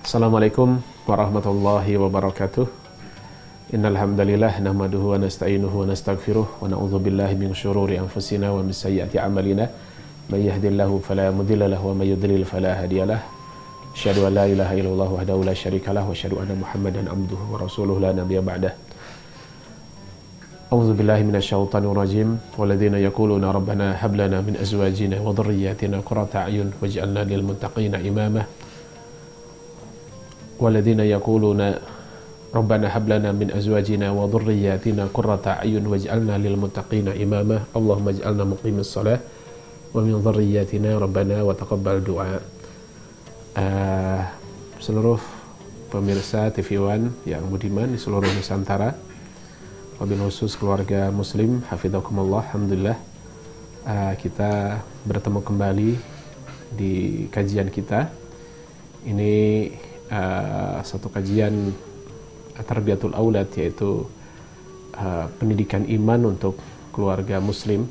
Assalamualaikum warahmatullahi wabarakatuh. Innal hamdalillah nahmaduhu wa nasta'inuhu wa nastaghfiruh wa na'udzu billahi min syururi anfusina wa min sayyiati a'malina. May yahdihillahu fala mudilla lahu wa may yudlil fala hadiyalah. Asyhadu an la ilaha illallah wahdahu la syarikalah wa asyhadu anna Muhammadan abduhu wa rasuluhu la nabiyya ba'dah. A'udzu billahi minasyaitonir rajim. Walladzina yaquluna rabbana hab lana min azwajina wa dhurriyyatina qurrata a'yun waj'alna lil muttaqina imama. Walladzina yaquluna rabbana hab lana min azwajina wa dhurriyyatina qurrata a'yun waj'alna lil muttaqina imama. Allahumma ij'alna muqimis shalah wa min dhurriyyatina rabbana wa taqabbal du'a. Seluruh pemirsa TV One yang budiman di seluruh Nusantara, wabil khusus keluarga muslim, hafizakumullah, alhamdulillah, kita bertemu kembali di kajian kita. Ini satu kajian tarbiyatul aulad, yaitu pendidikan iman untuk keluarga muslim,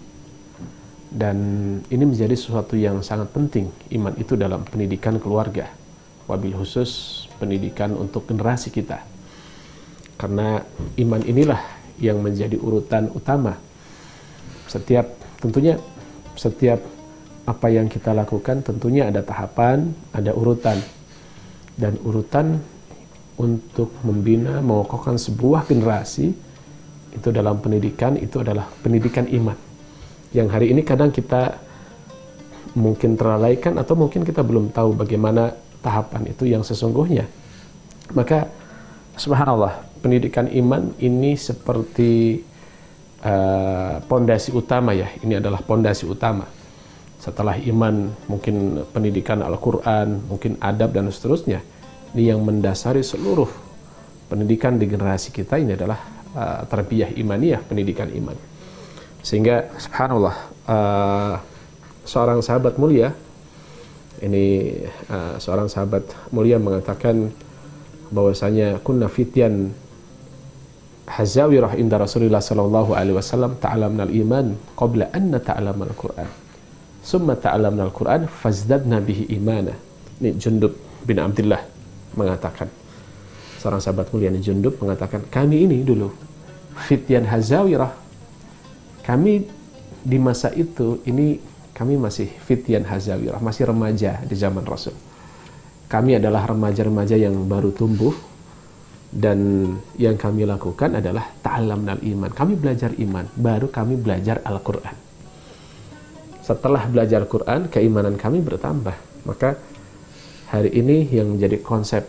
dan ini menjadi sesuatu yang sangat penting, iman itu dalam pendidikan keluarga, wabil khusus pendidikan untuk generasi kita, karena iman inilah yang menjadi urutan utama. Tentunya setiap apa yang kita lakukan tentunya ada tahapan, ada urutan. Dan urutan untuk membina, mengokohkan sebuah generasi itu dalam pendidikan, itu adalah pendidikan iman, yang hari ini kadang kita mungkin terlalaikan, atau mungkin kita belum tahu bagaimana tahapan itu yang sesungguhnya. Maka subhanallah, pendidikan iman ini seperti pondasi utama ya. Ini adalah pondasi utama. Setelah iman mungkin pendidikan Al-Quran, mungkin adab dan seterusnya. Ini yang mendasari seluruh pendidikan di generasi kita. Ini adalah tarbiyah imaniyah, pendidikan iman. Sehingga subhanallah, seorang sahabat mulia, seorang sahabat mulia mengatakan bahwasanya kunna fityan hazawirah inda Rasulullah sallallahu alaihi wasallam ta'alamnal iman qabla an nata'alamal Qur'an. Summa ta'alamna al-Quran fazdadna bihi imana. Ini Jundub bin Abdullah mengatakan, seorang sahabat mulia ini Jundub mengatakan, kami ini dulu fityan hazawirah, kami di masa itu ini kami masih fityan hazawirah, masih remaja di zaman Rasul. Kami adalah remaja-remaja yang baru tumbuh, dan yang kami lakukan adalah ta'alamnal iman, kami belajar iman, baru kami belajar Al-Quran. Setelah belajar Quran, keimanan kami bertambah. Maka hari ini yang menjadi konsep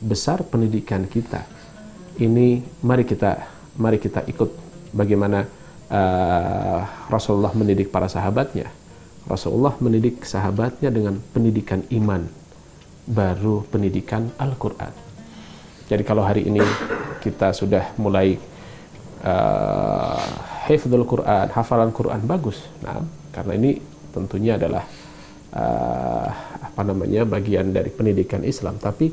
besar pendidikan kita ini, mari kita ikut bagaimana Rasulullah mendidik para sahabatnya. Rasulullah mendidik sahabatnya dengan pendidikan iman, baru pendidikan Al-Quran. Jadi kalau hari ini kita sudah mulai hifdzul Quran, hafalan Quran bagus. Nah, karena ini tentunya adalah bagian dari pendidikan Islam. Tapi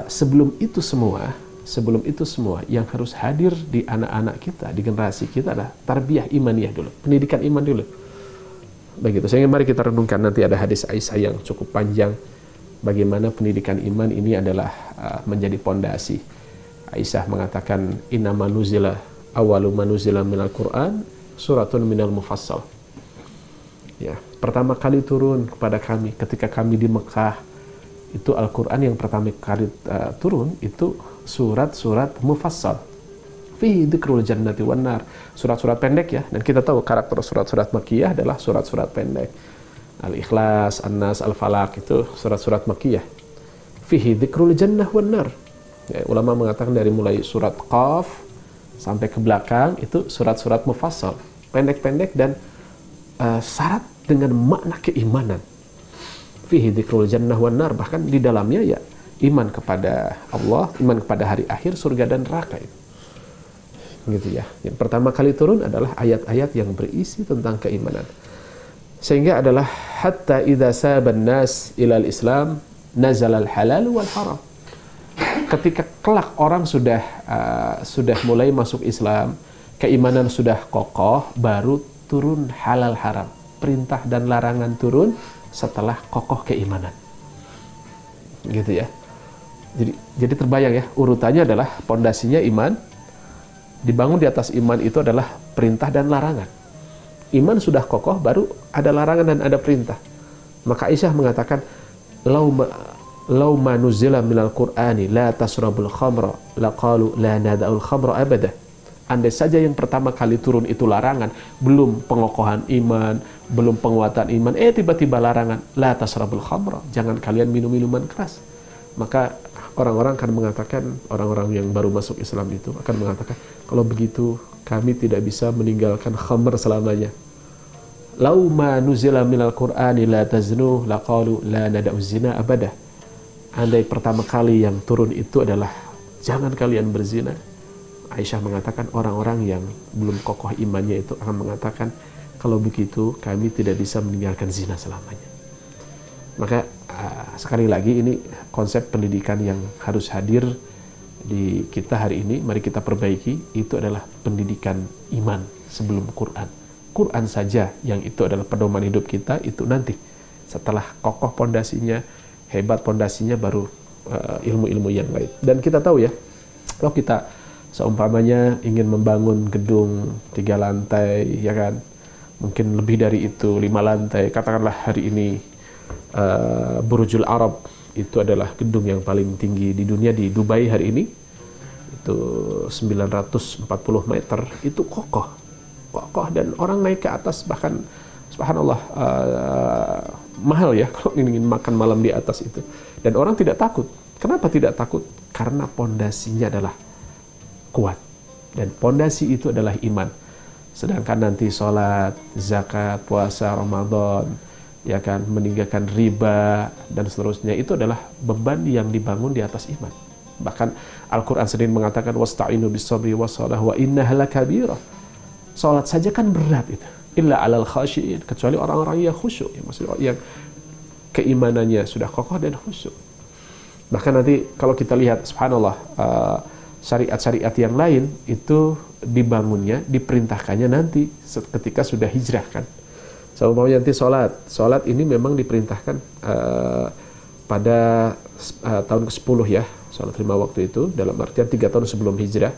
sebelum itu semua yang harus hadir di anak-anak kita, di generasi kita, adalah tarbiyah imaniyah dulu, pendidikan iman dulu. Begitu. Sehingga mari kita renungkan, nanti ada hadis Aisyah yang cukup panjang bagaimana pendidikan iman ini adalah menjadi pondasi. Aisyah mengatakan, innama nuzila awalu manuzila minal Qur'an suratun minal mufassal. Ya, pertama kali turun kepada kami ketika kami di Mekah itu Al-Quran yang pertama kali turun itu surat-surat mufassal. Fi dzikrul jannati wan nar. Surat-surat pendek ya, dan kita tahu karakter surat-surat Makkiyah adalah surat-surat pendek. Al-Ikhlas, An-Nas, Al-Falaq itu surat-surat Makkiyah. Fihi dzikrul jannah wan nar. Ya, ulama mengatakan dari mulai surat Qaf sampai ke belakang itu surat-surat mufassal, pendek-pendek dan syarat dengan makna keimanan. Fihi dzikrul jannah wan nar, bahkan di dalamnya ya iman kepada Allah, iman kepada hari akhir, surga dan neraka itu. Gitu ya. Yang pertama kali turun adalah ayat-ayat yang berisi tentang keimanan. Sehingga adalah hatta idza saban nas ilal Islam nazalal halal wal haram. Ketika kelak orang sudah mulai masuk Islam, keimanan sudah kokoh, baru turun halal haram. Perintah dan larangan turun setelah kokoh keimanan. Gitu ya. Jadi terbayang ya, urutannya adalah pondasinya iman, dibangun di atas iman itu adalah perintah dan larangan. Iman sudah kokoh, baru ada larangan dan ada perintah. Maka Aisyah mengatakan, "Lau ma nuzila minal Qur'ani la tasrabul khamra laqalu la nada'ul khamra abada." Andai saja yang pertama kali turun itu larangan, belum pengokohan iman, belum penguatan iman, tiba-tiba larangan, la tasrabul khamra, jangan kalian minum minuman keras. Maka orang-orang akan mengatakan, orang-orang yang baru masuk Islam itu akan mengatakan, kalau begitu kami tidak bisa meninggalkan khamr selamanya. Lau ma nuzila minal Qur'ani la taznu laqalu la nada'u zina abada. Andai pertama kali yang turun itu adalah jangan kalian berzina, Aisyah mengatakan orang-orang yang belum kokoh imannya itu akan mengatakan, kalau begitu kami tidak bisa meninggalkan zina selamanya. Maka sekali lagi ini konsep pendidikan yang harus hadir di kita hari ini, mari kita perbaiki. Itu adalah pendidikan iman sebelum Quran. Quran saja yang itu adalah pedoman hidup kita, itu nanti setelah kokoh pondasinya, hebat pondasinya, baru ilmu-ilmu yang lain. Dan kita tahu ya, kalau kita seumpamanya ingin membangun gedung 3 lantai, ya kan, mungkin lebih dari itu, 5 lantai, katakanlah hari ini Burjul Arab itu adalah gedung yang paling tinggi di dunia di Dubai hari ini, itu 940 meter, itu kokoh dan orang naik ke atas, bahkan subhanallah mahal ya kalau ingin makan malam di atas itu, dan orang tidak takut. Kenapa tidak takut? Karena pondasinya adalah kuat, dan pondasi itu adalah iman. Sedangkan nanti sholat, zakat, puasa, Ramadan, ya kan, meninggalkan riba dan seterusnya, itu adalah beban yang dibangun di atas iman. Bahkan Al-Quran sendiri mengatakan, wasta'inu bis-sabri was-salah wa innaha lakabirah. Sholat saja kan berat itu, illa alal khasyiin, kecuali orang-orang yang khusyuk, ya, maksudnya yang keimanannya sudah kokoh dan khusyuk. Bahkan nanti kalau kita lihat, subhanallah, syariat-syariat yang lain itu dibangunnya, diperintahkannya nanti ketika sudah hijrah kan. Seumpamanya nanti sholat ini memang diperintahkan pada tahun ke-10 ya, sholat 5 waktu itu, dalam artian 3 tahun sebelum hijrah.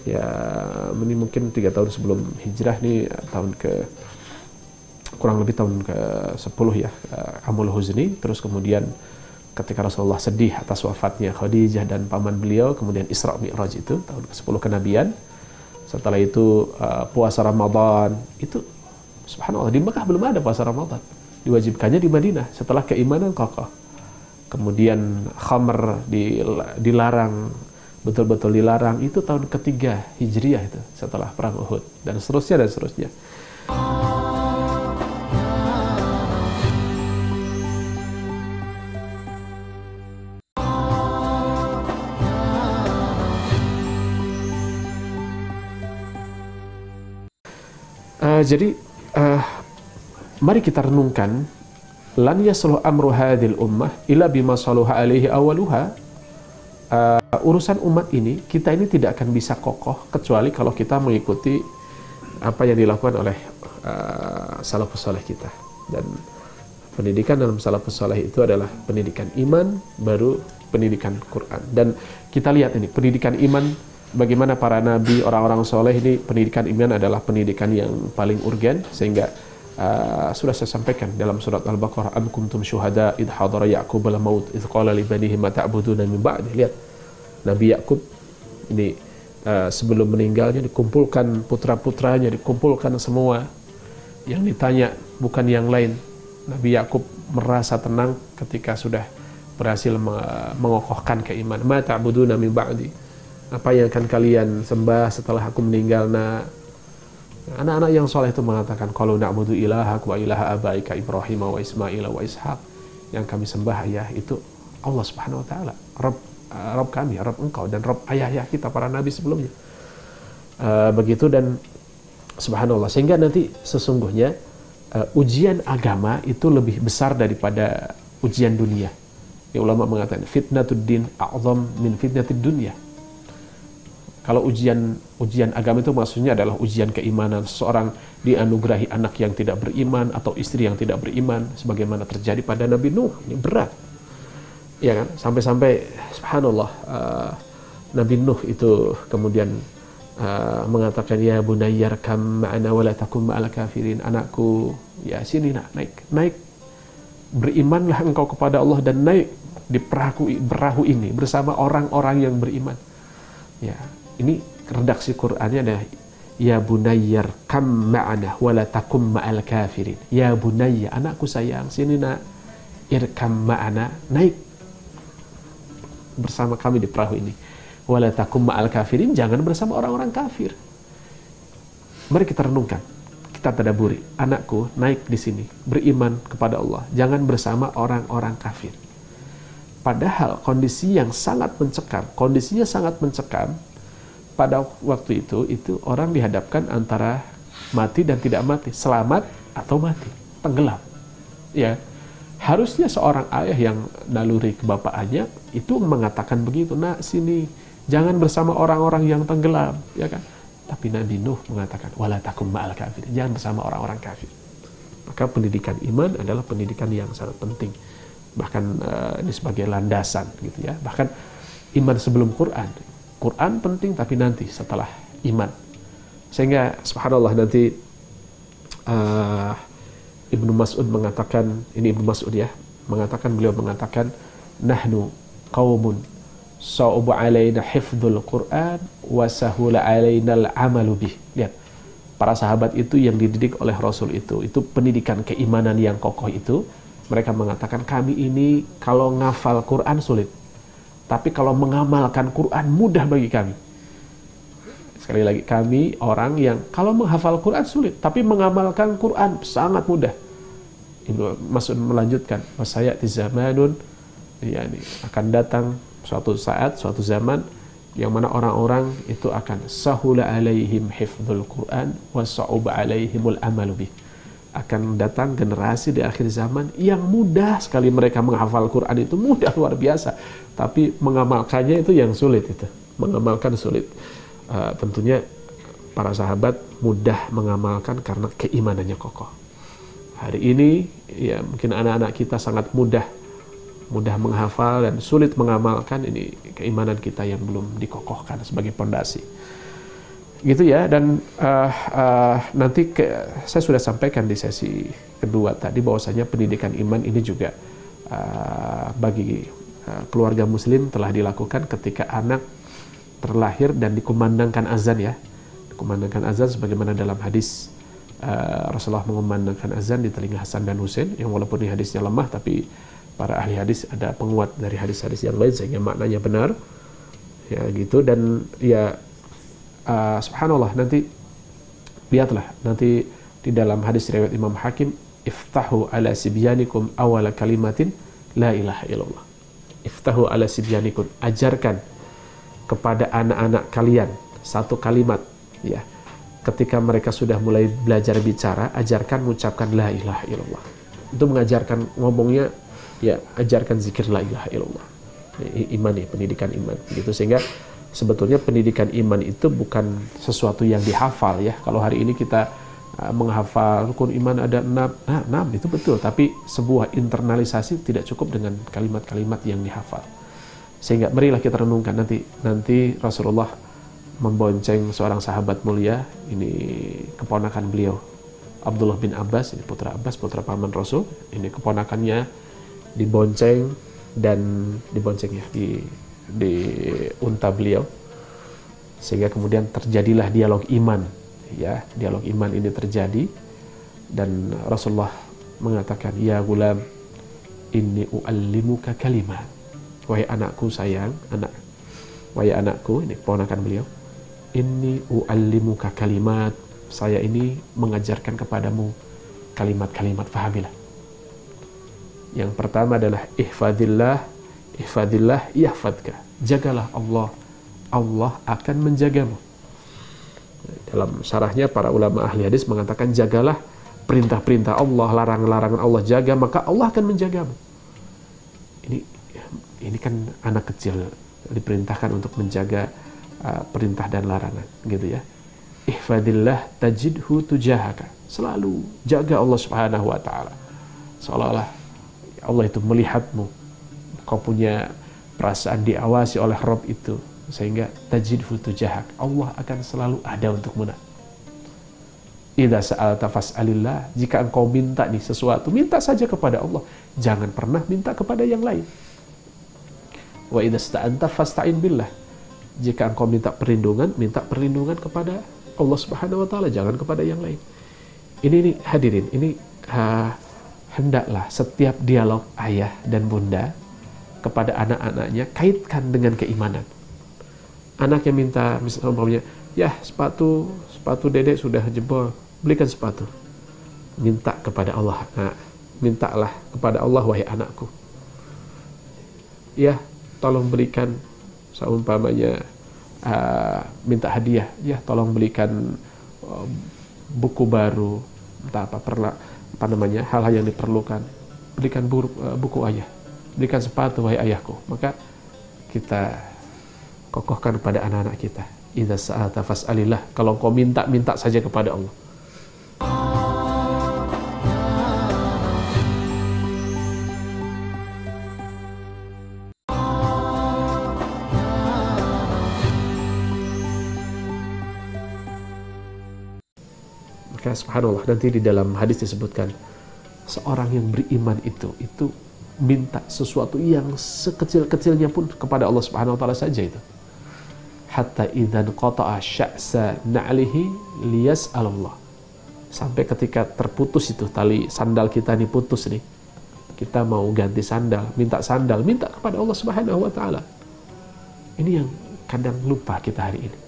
Ya, ini mungkin 3 tahun sebelum hijrah nih, kurang lebih tahun ke-10 ya, Amul Huzni. Terus kemudian ketika Rasulullah sedih atas wafatnya Khadijah dan paman beliau, kemudian Isra Mi'raj itu tahun ke-10 kenabian. Setelah itu puasa Ramadan, itu subhanallah di Mekah belum ada puasa Ramadan, diwajibkannya di Madinah setelah keimanan kokoh. Kemudian khamr dilarang, betul-betul dilarang, itu tahun ketiga Hijriah itu, setelah perang Uhud, dan seterusnya dan seterusnya. Jadi mari kita renungkan, lan yasluh amru hadhil ummah illa bima saluha alaihi awaluha. Urusan umat ini, kita ini tidak akan bisa kokoh kecuali kalau kita mengikuti apa yang dilakukan oleh salafus saleh kita. Dan pendidikan dalam salafus saleh itu adalah pendidikan iman, baru pendidikan Quran. Dan kita lihat ini pendidikan iman, bagaimana para nabi, orang-orang soleh ini, pendidikan iman adalah pendidikan yang paling urgen, sehingga sudah saya sampaikan dalam surat Al-Baqarah, am kuntum syuhada idh hadara Ya'qub al-maut idh qala li banihi ma ta'buduna min ba'di. Lihat, Nabi Ya'qub ini sebelum meninggalnya dikumpulkan putra-putranya, dikumpulkan semua, yang ditanya bukan yang lain. Nabi Ya'qub merasa tenang ketika sudah berhasil mengokohkan keimanan. Ma ta'buduna min ba'di, apa yang akan kalian sembah setelah aku meninggal? Nah, anak-anak yang soleh itu mengatakan, kalau na'budu ilahak wa ilaha abaika Ibrahim wa Ismail wa Ishaq, yang kami sembah ayah itu Allah subhanahu wa ta'ala, Rabb kami, Rabb engkau, dan Rabb ayah-ayah kita, para nabi sebelumnya. Begitu, dan subhanallah, sehingga nanti sesungguhnya ujian agama itu lebih besar daripada ujian dunia. Ya, ulama mengatakan fitnatud din a'zam min fitnatid dunya. Kalau ujian agama itu maksudnya adalah ujian keimanan. Seseorang dianugerahi anak yang tidak beriman atau istri yang tidak beriman, sebagaimana terjadi pada Nabi Nuh. Ini berat. Ya kan, sampai-sampai subhanallah Nabi Nuh itu kemudian mengatakan ya bunayyar kam ma'ana wa la takum ma'al kafirin, anakku ya sini nak, naik berimanlah engkau kepada Allah dan naik di perahu ini bersama orang-orang yang beriman. Ya, ini redaksi Qur'annya ada ya bunayyar kam ma'ana wa la takum ma'al kafirin. Ya bunayya, anakku sayang, sini nak, irkam ma'ana, naik bersama kami di perahu ini. Wala takum ma'al kafirin, jangan bersama orang-orang kafir. Mari kita renungkan, kita tadaburi. Anakku, naik di sini, beriman kepada Allah, jangan bersama orang-orang kafir. Padahal kondisi yang sangat mencekam, kondisinya sangat mencekam. Pada waktu itu orang dihadapkan antara mati dan tidak mati, selamat atau mati, tenggelam. Ya, harusnya seorang ayah yang naluri kebapaknya itu mengatakan begitu, nak sini, jangan bersama orang-orang yang tenggelam, ya kan? Tapi Nabi Nuh mengatakan wala takum ma'al kafir, jangan bersama orang-orang kafir. Maka pendidikan iman adalah pendidikan yang sangat penting, bahkan ini sebagai landasan gitu ya. Bahkan iman sebelum Quran penting, tapi nanti setelah iman. Sehingga subhanallah nanti Ibnu Mas'ud mengatakan, ini Ibnu Mas'ud ya, beliau mengatakan nahnu qaumun sa'ubu alaina hifdzul Qur'an wa sahula alaina al-amalu bih. Lihat, para sahabat itu yang dididik oleh Rasul itu pendidikan keimanan yang kokoh itu, mereka mengatakan kami ini kalau ngafal Quran sulit, tapi kalau mengamalkan Quran mudah bagi kami. Sekali lagi, kami orang yang kalau menghafal Quran sulit, tapi mengamalkan Quran sangat mudah. Ibnu Mas'ud melanjutkan, wasayati zamanun, yakni akan datang suatu saat, suatu zaman yang mana orang-orang itu akan sahula alaihim hifdzul Quran wa sa'uba alaihimul amalu bih. Akan datang generasi di akhir zaman yang mudah sekali mereka menghafal Quran, itu mudah luar biasa, tapi mengamalkannya itu yang sulit, itu mengamalkan sulit. Tentunya para sahabat mudah mengamalkan karena keimanannya kokoh. Hari ini ya mungkin anak-anak kita sangat mudah menghafal dan sulit mengamalkan, ini keimanan kita yang belum dikokohkan sebagai pondasi. Gitu ya. Dan nanti saya sudah sampaikan di sesi kedua tadi bahwasanya pendidikan iman ini juga bagi keluarga muslim telah dilakukan ketika anak terlahir dan dikumandangkan azan ya. Dikumandangkan azan sebagaimana dalam hadis Rasulullah mengumandangkan azan di telinga Hasan dan Husain, yang walaupun ini hadisnya lemah tapi para ahli hadis ada penguat dari hadis-hadis yang lain sehingga maknanya benar ya gitu. Dan ya subhanallah, nanti lihatlah nanti di dalam hadis riwayat Imam Hakim, iftahu ala sibyanikum awala kalimatin la ilaha illallah. Iftahu ala sibyanikum, ajarkan kepada anak-anak kalian satu kalimat ya. Ketika mereka sudah mulai belajar bicara, ajarkan mengucapkan la ilaha illallah. Itu mengajarkan ngomongnya ya, ajarkan zikir la ilaha illallah. Iman ya, pendidikan iman gitu. Sehingga sebetulnya pendidikan iman itu bukan sesuatu yang dihafal ya. Kalau hari ini kita menghafal rukun iman ada 6, itu betul, tapi sebuah internalisasi tidak cukup dengan kalimat-kalimat yang dihafal. Sehingga marilah kita renungkan, nanti Rasulullah membonceng seorang sahabat mulia, ini keponakan beliau Abdullah bin Abbas, ini putra Abbas, putra paman Rasul, ini keponakannya dibonceng ya di unta beliau, sehingga kemudian terjadilah dialog iman ya. Dialog iman ini terjadi dan Rasulullah mengatakan, ya gulam inni uallimuka kalimat, wahai anakku sayang, wahai anakku, ini keponakan beliau, inni uallimuka kalimat, saya ini mengajarkan kepadamu kalimat-kalimat, fahamilah. Yang pertama adalah ihfadillah yahfadka, jagalah Allah, Allah akan menjagamu. Dalam syarahnya para ulama ahli hadis mengatakan, jagalah perintah-perintah Allah, larangan-larangan Allah, jaga, maka Allah akan menjagamu. Ini kan anak kecil diperintahkan untuk menjaga perintah dan larangan gitu ya. Ihfadillah tajidhu tujahaka, selalu jaga Allah Subhanahu wa taala, seolah-olah Allah itu melihatmu kau punya perasaan diawasi oleh Rabb itu, sehingga tajidhu tujahak, Allah akan selalu ada untukmu. Idza sa'alta fas'alillah, jika engkau minta nih sesuatu, minta saja kepada Allah, jangan pernah minta kepada yang lain. Wa idza sta'anta fasta'in billah, jika engkau minta perlindungan kepada Allah Subhanahu wa taala, jangan kepada yang lain. Ini hadirin, ini hendaklah setiap dialog ayah dan bunda kepada anak-anaknya kaitkan dengan keimanan. Anak yang minta misalnya, ya sepatu dedek sudah jebol, belikan sepatu. Minta kepada Allah, nah, mintalah kepada Allah, wahai anakku, ya tolong belikan, seumpamanya minta hadiah, ya tolong belikan buku baru, entah apa namanya, hal-hal yang diperlukan, belikan buku ayah, belikan sepatu wahai ayahku. Maka kita kokohkan pada anak-anak kita, idza sa'alta fas'alillah, kalau kau minta saja kepada Allah. Maka subhanallah, nanti di dalam hadis disebutkan seorang yang beriman itu minta sesuatu yang sekecil-kecilnya pun kepada Allah Subhanahu wa taala saja itu. Hatta idzan qata'a sya'sa na'lihi liyas'alallah. Sampai ketika terputus itu tali sandal kita nih, putus nih, kita mau ganti sandal, minta kepada Allah Subhanahu wa taala. Ini yang kadang lupa kita hari ini,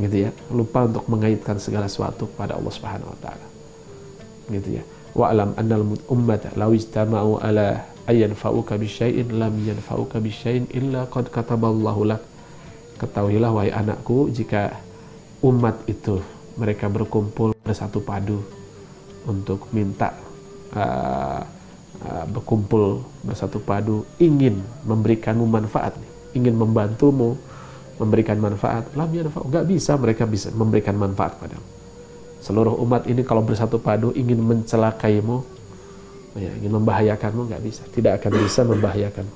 gitu ya, lupa untuk mengaitkan segala sesuatu kepada Allah Subhanahu wa taala, gitu ya. Wa'lam annal ummata law ijtama'u ala ayyanfa'uka bisyai'in lam yanfa'uka bisyai'in illa qad kataballahu lak. Ketahuilah wahai anakku, jika umat itu mereka berkumpul bersatu padu untuk minta berkumpul bersatu padu ingin memberikanmu manfaat, ingin membantumu memberikan manfaat, lam yanfa'u, nggak bisa mereka bisa memberikan manfaat padamu. Seluruh umat ini kalau bersatu padu ingin mencelakaimu, ya, ingin membahayakanmu, nggak bisa, tidak akan bisa membahayakanmu.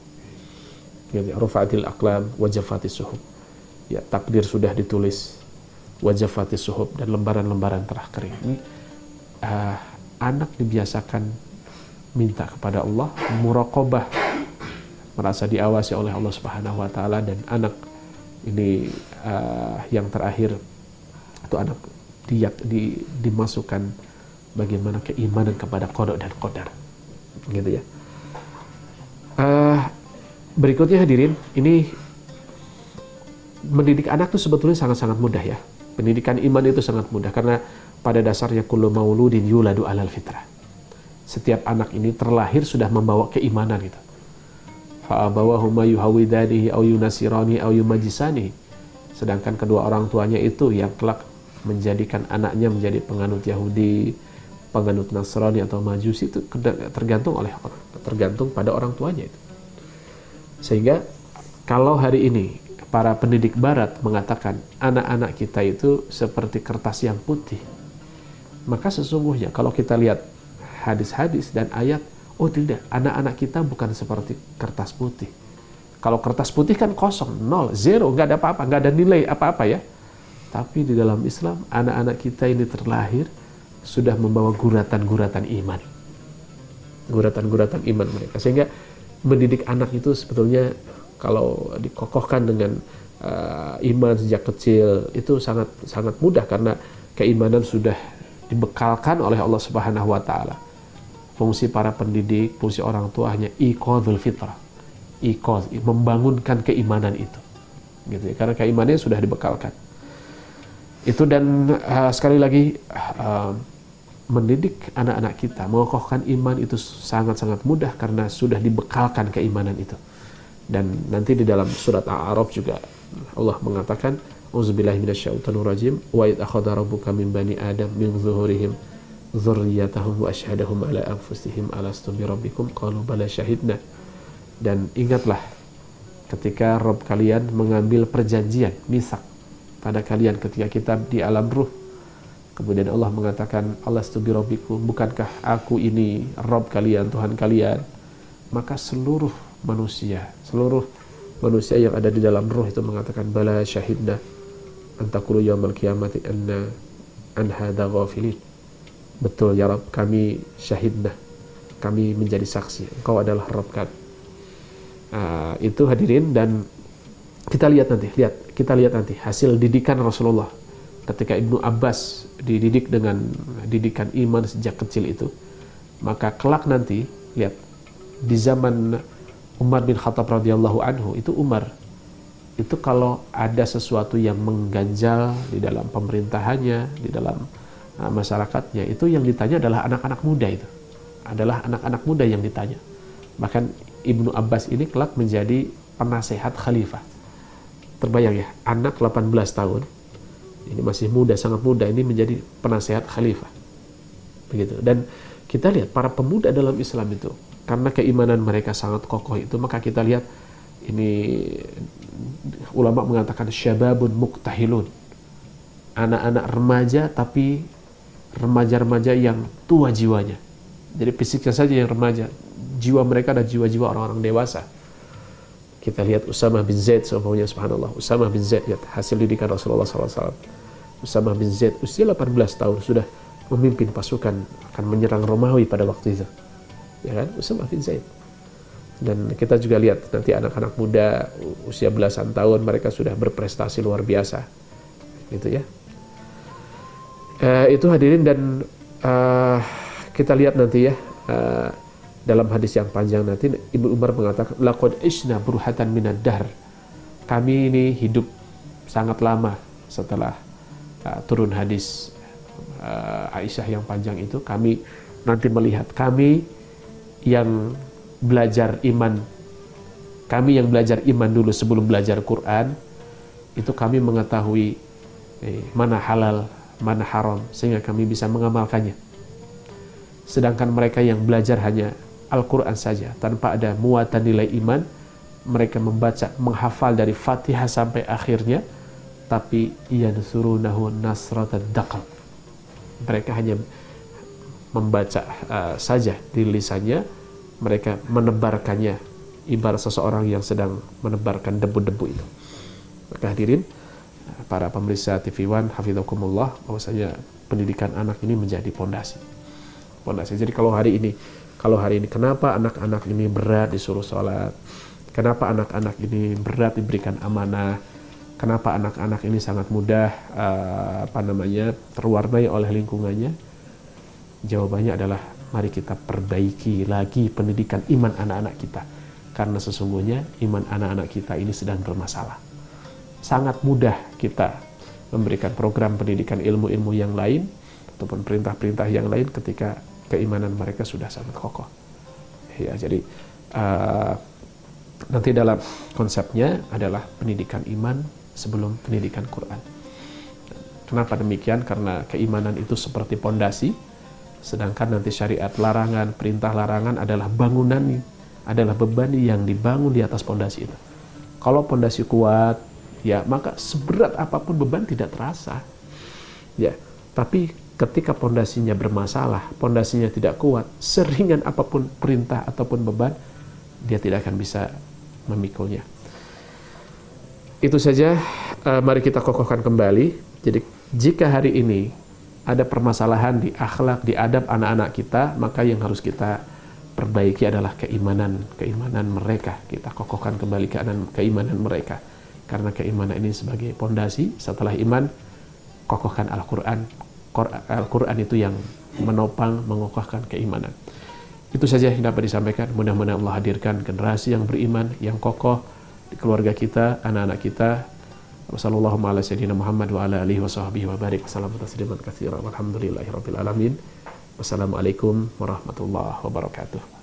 Rufa'atil aqlam wajafatis suhub, ya takdir sudah ditulis, wajafatis suhub, dan lembaran-lembaran telah kering. Anak dibiasakan minta kepada Allah, muraqabah, merasa diawasi oleh Allah Subhanahu wa taala, dan anak ini yang terakhir itu anak dimasukkan bagaimana keimanan kepada qada dan qadar, gitu ya. Berikutnya hadirin, ini mendidik anak itu sebetulnya sangat-sangat mudah ya. Pendidikan iman itu sangat mudah karena pada dasarnya kullu mauludin yuladu alal fitrah. Setiap anak ini terlahir sudah membawa keimanan gitu. Fa abawahuma yuhawidanihi aw yunasirani aw yumajisani. Sedangkan kedua orang tuanya itu yang kelak menjadikan anaknya menjadi penganut Yahudi, penganut Nasrani atau Majusi, itu tergantung pada orang tuanya itu. Sehingga kalau hari ini para pendidik barat mengatakan anak-anak kita itu seperti kertas yang putih, maka sesungguhnya kalau kita lihat hadis-hadis dan ayat, oh tidak, anak-anak kita bukan seperti kertas putih. Kalau kertas putih kan kosong, nol, zero, nggak ada apa-apa, nggak ada nilai apa-apa ya. Tapi di dalam Islam, anak-anak kita ini terlahir sudah membawa guratan-guratan iman. Guratan-guratan iman mereka. Sehingga mendidik anak itu sebetulnya kalau dikokohkan dengan iman sejak kecil, itu sangat mudah karena keimanan sudah dibekalkan oleh Allah Subhanahu wa taala. Fungsi para pendidik, fungsi orang tua hanya iqadzul fitrah. Iqadz, membangunkan keimanan itu. Gitu ya, karena keimanannya sudah dibekalkan. Itu, dan sekali lagi mendidik anak-anak kita, mengokohkan iman itu sangat-sangat mudah karena sudah dibekalkan keimanan itu. Dan nanti di dalam surat A'raf juga Allah mengatakan, auzubillahi minasyaitonir rajim, wa id akhadha rabbuka min bani adam min zuhurihim dzurriyyatahum wa asyhadahum ala anfusihim alastu bi rabbikum qalu bala syahidna. Dan ingatlah ketika Rabb kalian mengambil perjanjian, misak pada kalian ketika kita di alam ruh. Kemudian Allah mengatakan, alastu bi rabbikum, bukankah aku ini Rabb kalian, Tuhan kalian? Maka seluruh manusia, seluruh manusia yang ada di dalam ruh itu mengatakan bala syahidna antakulu yaumal qiyamati an hadza ghafilin. Betul ya Rabb, kami syahidna, kami menjadi saksi, Engkau adalah Rabb kami. Itu hadirin, dan kita lihat nanti hasil didikan Rasulullah ketika Ibnu Abbas dididik dengan didikan iman sejak kecil itu. Maka kelak nanti lihat di zaman Umar bin Khattab radhiyallahu anhu, itu Umar itu kalau ada sesuatu yang mengganjal di dalam pemerintahannya, di dalam masyarakatnya, itu yang ditanya adalah anak-anak muda, itu adalah anak-anak muda yang ditanya. Bahkan Ibnu Abbas ini kelak menjadi penasehat khalifah. Terbayang ya, anak 18 tahun, ini masih muda, sangat muda, ini menjadi penasehat khalifah. Begitu. Dan kita lihat para pemuda dalam Islam itu, karena keimanan mereka sangat kokoh itu, maka kita lihat ini ulama mengatakan syababun muktahilun, anak-anak remaja tapi remaja-remaja yang tua jiwanya. Jadi fisiknya saja yang remaja, jiwa mereka adalah jiwa-jiwa orang-orang dewasa. Kita lihat Usamah bin Zaid, subhanallah, Usamah bin Zaid, lihat hasil didikan Rasulullah SAW. Usamah bin Zaid usia 18 tahun sudah memimpin pasukan akan menyerang Romawi pada waktu itu, ya kan, Usamah bin Zaid. Dan kita juga lihat nanti anak-anak muda usia belasan tahun mereka sudah berprestasi luar biasa, gitu ya. Itu hadirin, dan kita lihat nanti ya, dalam hadis yang panjang nanti Ibnu Umar mengatakan laqad isna burhatan minad dahr, kami ini hidup sangat lama setelah turun hadis Aisyah yang panjang itu. Kami nanti melihat, kami yang belajar iman dulu sebelum belajar Quran itu, kami mengetahui mana halal, mana haram, sehingga kami bisa mengamalkannya. Sedangkan mereka yang belajar hanya Al-Quran saja tanpa ada muatan nilai iman, mereka membaca, menghafal dari Fatihah sampai akhirnya, tapi yansurunahu nasratad daqal, mereka hanya membaca saja di lisannya, mereka menebarkannya ibarat seseorang yang sedang menebarkan debu-debu itu. Maka hadirin para pemirsa TV One hafizakumullah, bahwasanya pendidikan anak ini menjadi pondasi. Jadi kalau hari ini kenapa anak-anak ini berat disuruh sholat, kenapa anak-anak ini berat diberikan amanah, kenapa anak-anak ini sangat mudah terwarnai oleh lingkungannya? Jawabannya adalah mari kita perbaiki lagi pendidikan iman anak-anak kita, karena sesungguhnya iman anak-anak kita ini sedang bermasalah. Sangat mudah kita memberikan program pendidikan ilmu-ilmu yang lain ataupun perintah-perintah yang lain ketika keimanan mereka sudah sangat kokoh. Ya, jadi nanti dalam konsepnya adalah pendidikan iman sebelum pendidikan Quran. Kenapa demikian? Karena keimanan itu seperti pondasi, sedangkan nanti syariat larangan, perintah larangan adalah bangunan, adalah beban yang dibangun di atas pondasi itu. Kalau pondasi kuat, ya maka seberat apapun beban tidak terasa. Ya, tapi ketika pondasinya bermasalah, pondasinya tidak kuat, seringan apapun perintah ataupun beban, dia tidak akan bisa memikulnya. Itu saja, mari kita kokohkan kembali. Jadi jika hari ini ada permasalahan di akhlak, di adab anak-anak kita, maka yang harus kita perbaiki adalah keimanan mereka. Kita kokohkan kembali keimanan mereka. Karena keimanan ini sebagai pondasi. Setelah iman, kokohkan Al-Quran. Al-Quran itu yang menopang, mengokohkan keimanan. Itu saja yang dapat disampaikan. Mudah-mudahan Allah hadirkan generasi yang beriman, yang kokoh di keluarga kita, anak-anak kita. Wassalamualaikum ala sayyidina Muhammad wa ala alihi wa sahbihi wa barik. Wassalamualaikum warahmatullahi wabarakatuh.